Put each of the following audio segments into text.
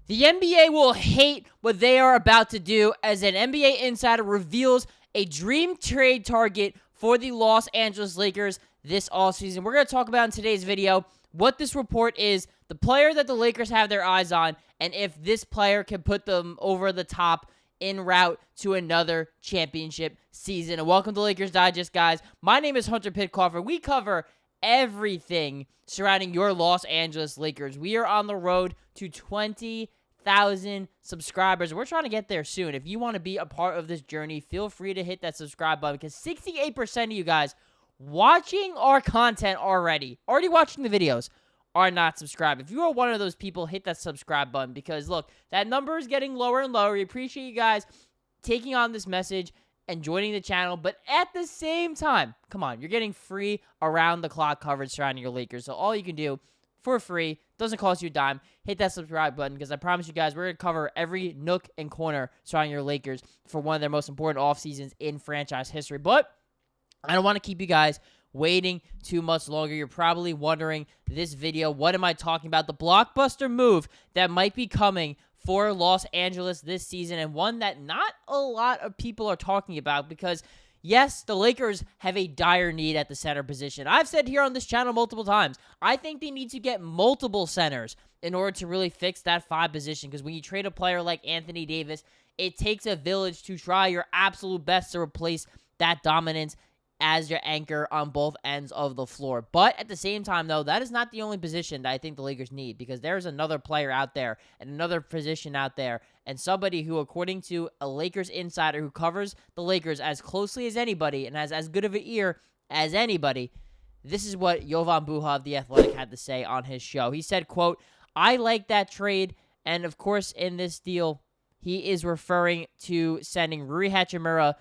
The NBA will hate what they are about to do as an NBA insider reveals a dream trade target for the Los Angeles Lakers this offseason. We're going to talk about in today's video what this report is, the player that the Lakers have their eyes on, and if this player can put them over the top en route to another championship season. And welcome to Lakers Digest, guys. My name is Hunter Pitcoff, and we cover everything surrounding your Los Angeles Lakers. We are on the road to 20,000 subscribers. We're trying to get there soon. If you want to be a part of this journey, feel free to hit that subscribe button because 68% of you guys watching our content already watching the videos, are not subscribed. If you are one of those people, hit that subscribe button because, look, that number is getting lower and lower. We appreciate you guys taking on this message and joining the channel, but at the same time, come on, you're getting free around-the-clock coverage surrounding your Lakers, so all you can do for free, doesn't cost you a dime, hit that subscribe button because I promise you guys we're going to cover every nook and corner surrounding your Lakers for one of their most important off seasons in franchise history. But I don't want to keep you guys waiting too much longer. You're probably wondering this video, what am I talking about? The blockbuster move that might be coming for Los Angeles this season, and one that not a lot of people are talking about because, yes, the Lakers have a dire need at the center position. I've said here on this channel multiple times, I think they need to get multiple centers in order to really fix that 5 position because when you trade a player like Anthony Davis, it takes a village to try your absolute best to replace that dominance as your anchor on both ends of the floor. But at the same time, though, that is not the only position that I think the Lakers need because there's another player out there and another position out there and somebody who, according to a Lakers insider who covers the Lakers as closely as anybody and has as good of an ear as anybody, this is what Jovan Buha of The Athletic had to say on his show. He said, quote, "I like that trade," and of course in this deal, he is referring to sending Rui Hachimura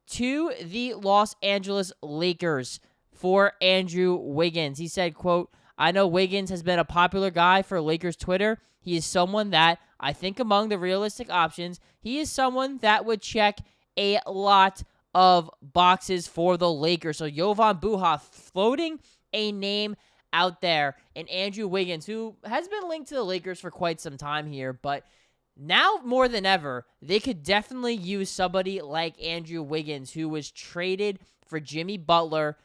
to the Los Angeles Lakers for Andrew Wiggins. He said, quote, "I know Wiggins has been a popular guy for Lakers Twitter. He is someone that I think among the realistic options, he is someone that would check a lot of boxes for the Lakers." So Jovan Buha floating a name out there, and Andrew Wiggins, who has been linked to the Lakers for quite some time here, but now more than ever, they could definitely use somebody like Andrew Wiggins, who was traded for Jimmy Butler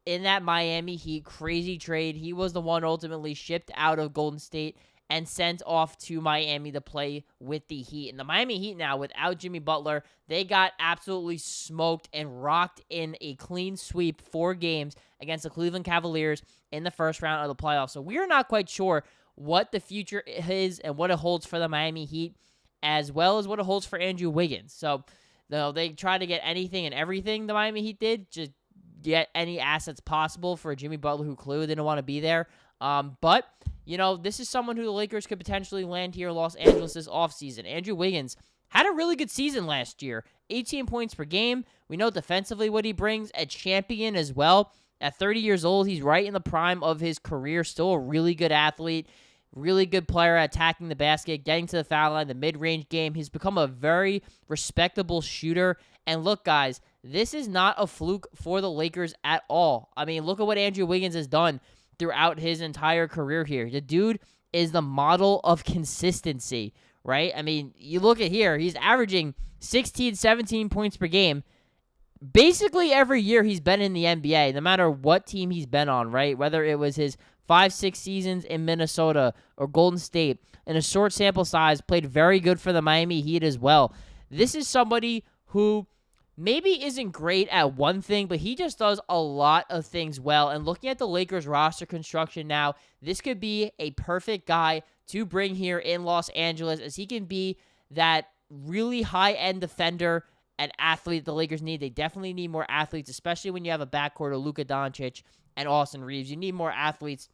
in that Miami Heat crazy trade. He was the one ultimately shipped out of Golden State and sent off to Miami to play with the Heat. And the Miami Heat now, without Jimmy Butler, they got absolutely smoked and rocked in a clean sweep 4 games against the Cleveland Cavaliers in the first round of the playoffs. So we're not quite sure what the future is and what it holds for the Miami Heat, as well as what it holds for Andrew Wiggins. So, they try to get anything and everything the Miami Heat did, just get any assets possible for Jimmy Butler, who clearly didn't want to be there. But, this is someone who the Lakers could potentially land here in Los Angeles this offseason. Andrew Wiggins had a really good season last year, 18 points per game. We know defensively what he brings, a champion as well. At 30 years old, he's right in the prime of his career, still a really good athlete, really good player at attacking the basket, getting to the foul line, the mid-range game. He's become a very respectable shooter. And look, guys, this is not a fluke for the Lakers at all. I mean, look at what Andrew Wiggins has done throughout his entire career here. The dude is the model of consistency, right? I mean, you look at here, he's averaging 16, 17 points per game basically every year he's been in the NBA, no matter what team he's been on, right? Whether it was his 5-6 seasons in Minnesota or Golden State, in a short sample size, played very good for the Miami Heat as well. This is somebody who maybe isn't great at one thing, but he just does a lot of things well. And looking at the Lakers roster construction now, this could be a perfect guy to bring here in Los Angeles, as he can be that really high-end defender and athlete the Lakers need. They definitely need more athletes, especially when you have a backcourt of Luka Doncic and Austin Reaves. You need more athletes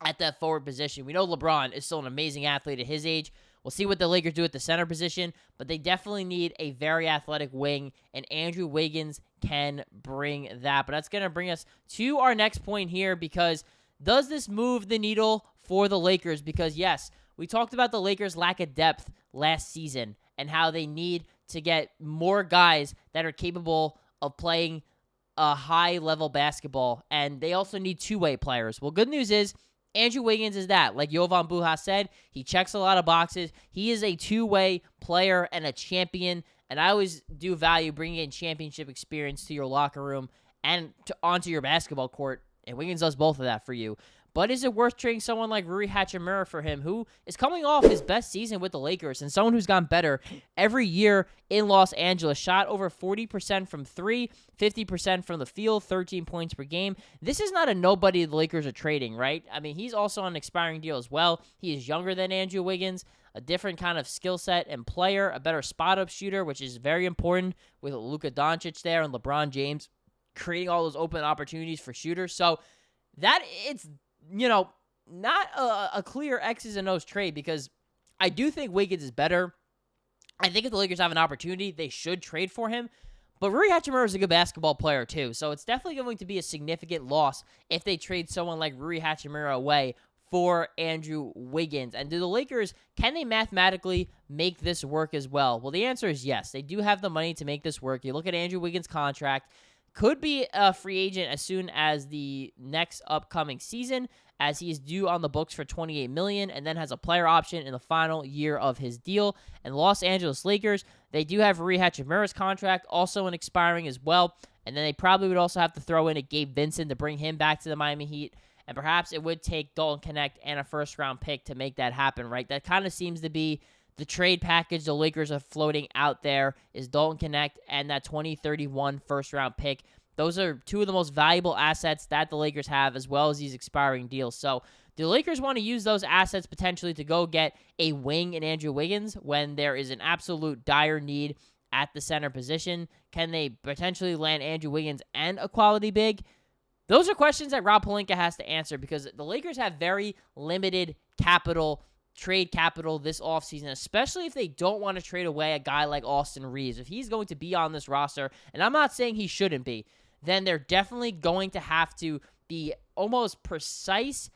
at that forward position. We know LeBron is still an amazing athlete at his age. We'll see what the Lakers do at the center position, but they definitely need a very athletic wing, and Andrew Wiggins can bring that. But that's going to bring us to our next point here, because does this move the needle for the Lakers? Because, yes, we talked about the Lakers' lack of depth last season and how they need to get more guys that are capable of playing a high-level basketball, and they also need two-way players. Well, good news is Andrew Wiggins is that. Like Jovan Buha said, he checks a lot of boxes. He is a two-way player and a champion, and I always do value bringing in championship experience to your locker room and onto your basketball court, and Wiggins does both of that for you. But is it worth trading someone like Hachimura for him, who is coming off his best season with the Lakers and someone who's gone better every year in Los Angeles? Shot over 40% from three, 50% from the field, 13 points per game. This is not a nobody the Lakers are trading, right? I mean, he's also on an expiring deal as well. He is younger than Andrew Wiggins, a different kind of skill set and player, a better spot-up shooter, which is very important with Luka Doncic there and LeBron James creating all those open opportunities for shooters. So that it's, not a clear X's and O's trade, because I do think Wiggins is better. I think if the Lakers have an opportunity, they should trade for him. But Hachimura is a good basketball player too, so it's definitely going to be a significant loss if they trade someone like Hachimura away for Andrew Wiggins. And do the Lakers, can they mathematically make this work as well? Well, the answer is yes. They do have the money to make this work. You look at Andrew Wiggins' contract. Could be a free agent as soon as the next upcoming season, as he is due on the books for $28 million and then has a player option in the final year of his deal. And Los Angeles Lakers, they do have Hachimura's contract also expiring as well. And then they probably would also have to throw in a Gabe Vincent to bring him back to the Miami Heat. And perhaps it would take Dalton Knecht and a first-round pick to make that happen, right? That kind of seems to be the trade package the Lakers are floating out there, is Dalton Knecht and that 2031 first-round pick. Those are two of the most valuable assets that the Lakers have, as well as these expiring deals. So do the Lakers want to use those assets potentially to go get a wing in Andrew Wiggins when there is an absolute dire need at the center position? Can they potentially land Andrew Wiggins and a quality big? Those are questions that Rob Pelinka has to answer, because the Lakers have very limited trade capital this offseason, especially if they don't want to trade away a guy like Austin Reaves. If he's going to be on this roster, and I'm not saying he shouldn't be, then they're definitely going to have to be almost precise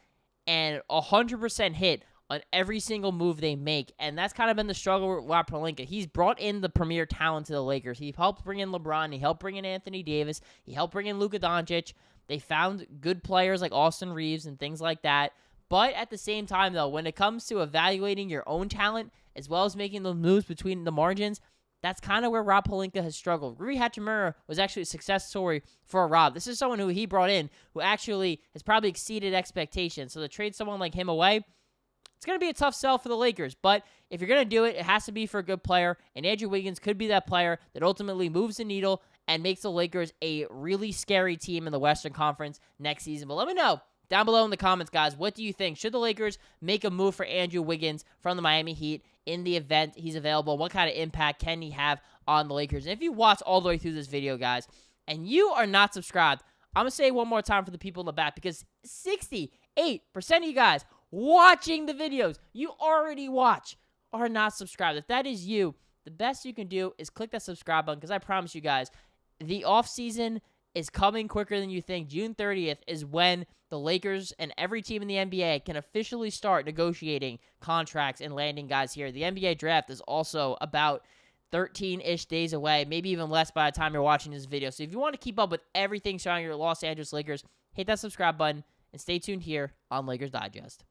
and 100% hit on every single move they make. And that's kind of been the struggle with Rob Pelinka. He's brought in the premier talent to the Lakers. He helped bring in LeBron. He helped bring in Anthony Davis. He helped bring in Luka Doncic. They found good players like Austin Reaves and things like that. But at the same time, though, when it comes to evaluating your own talent, as well as making the moves between the margins, that's kind of where Rob Pelinka has struggled. Hachimura was actually a success story for Rob. This is someone who he brought in who actually has probably exceeded expectations. So to trade someone like him away, it's going to be a tough sell for the Lakers. But if you're going to do it, it has to be for a good player. And Andrew Wiggins could be that player that ultimately moves the needle and makes the Lakers a really scary team in the Western Conference next season. But let me know down below in the comments, guys, what do you think? Should the Lakers make a move for Andrew Wiggins from the Miami Heat in the event he's available? What kind of impact can he have on the Lakers? And if you watch all the way through this video, guys, and you are not subscribed, I'm going to say it one more time for the people in the back, because 68% of you guys watching the videos you already watch are not subscribed. If that is you, the best you can do is click that subscribe button, because I promise you guys, the offseason is coming quicker than you think. June 30th is when the Lakers and every team in the NBA can officially start negotiating contracts and landing guys here. The NBA draft is also about 13-ish days away, maybe even less by the time you're watching this video. So if you want to keep up with everything surrounding your Los Angeles Lakers, hit that subscribe button and stay tuned here on Lakers Digest.